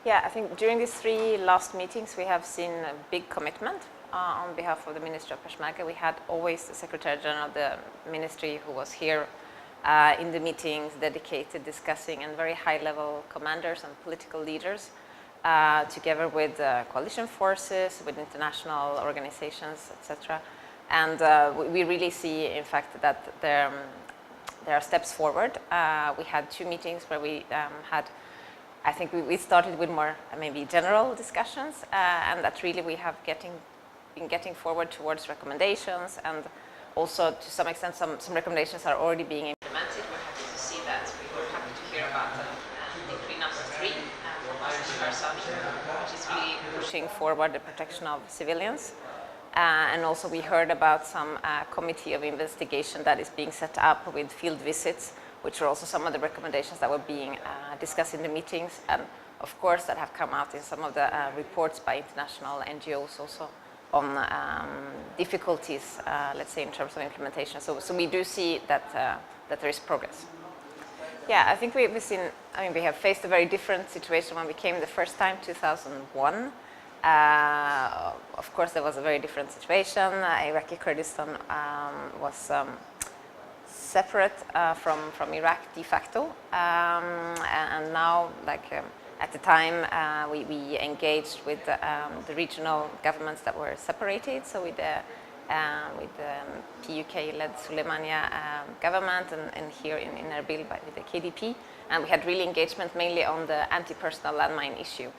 Yeah, I think during these 3 last meetings we have seen a big commitment on behalf of the Ministry of Peshmerga. We had always the Secretary General of the Ministry who was here in the meetings, dedicated, discussing, and very high-level commanders and political leaders together with coalition forces, with international organizations, etc. And we really see, in fact, that there are steps forward. We had 2 meetings where we had, I think we started with more maybe general discussions, and that really we have been getting forward towards recommendations, and also to some extent some recommendations are already being implemented. We're happy to see that. We were happy to hear about decree number 3 which is really pushing forward the protection of civilians. And also we heard about some committee of investigation that is being set up with field visits, which are also some of the recommendations that were being discussed in the meetings, and of course that have come out in some of the reports by international NGOs also on difficulties, let's say, in terms of implementation. So we do see that there is progress. Yeah, I think we've seen, we have faced a very different situation when we came the first time, 2001. Of course, there was a very different situation. Iraqi Kurdistan was separate from Iraq de facto, and now, at the time, we engaged with the regional governments that were separated. So with the PUK-led Suleimania government, and here in Erbil with the KDP, and we had really engagement mainly on the anti-personnel landmine issue.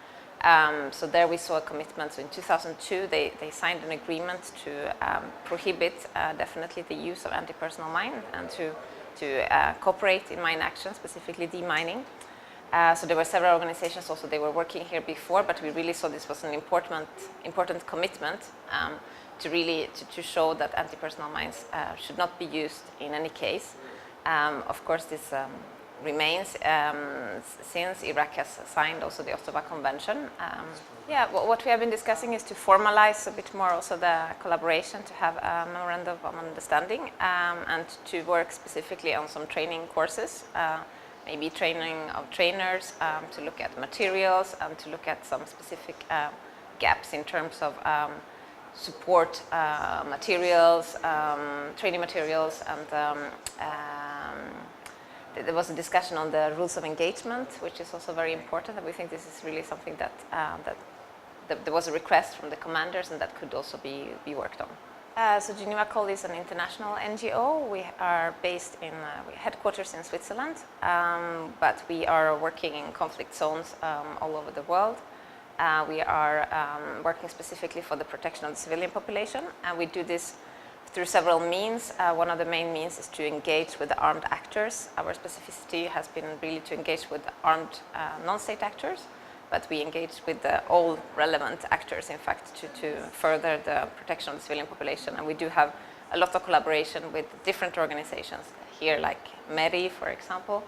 So there we saw a commitment. So in 2002, they signed an agreement to prohibit definitely the use of anti-personnel mine, and to cooperate in mine action, specifically demining. So there were several organizations also, they were working here before, but we really saw this was an important commitment to really to show that anti-personnel mines should not be used in any case. Of course, this remains since Iraq has signed also the Ottawa Convention. Yeah, what we have been discussing is to formalize a bit more also the collaboration, to have a memorandum of understanding, and to work specifically on some training courses, maybe training of trainers, to look at materials, and to look at some specific gaps in terms of support materials, training materials, and there was a discussion on the rules of engagement, which is also very important, and we think this is really something that there was a request from the commanders, and that could also be worked on. So Geneva Call is an international NGO. We are based in headquarters in Switzerland, but we are working in conflict zones all over the world. We are working specifically for the protection of the civilian population, and we do this through several means. One of the main means is to engage with the armed actors. Our specificity has been really to engage with armed non-state actors, but we engage with all relevant actors, in fact, to further the protection of the civilian population. And we do have a lot of collaboration with different organizations here, like MERI, for example,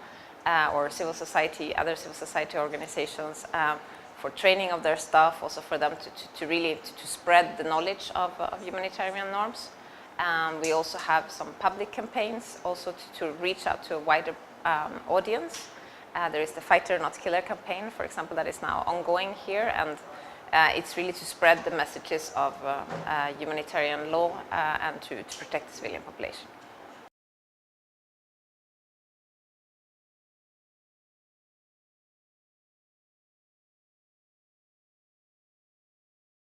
or other civil society organizations, for training of their staff, also for them to really spread the knowledge of humanitarian norms. We also have some public campaigns also to reach out to a wider audience. There is the Fighter Not Killer campaign, for example, that is now ongoing here, and it's really to spread the messages of humanitarian law and to protect the civilian population.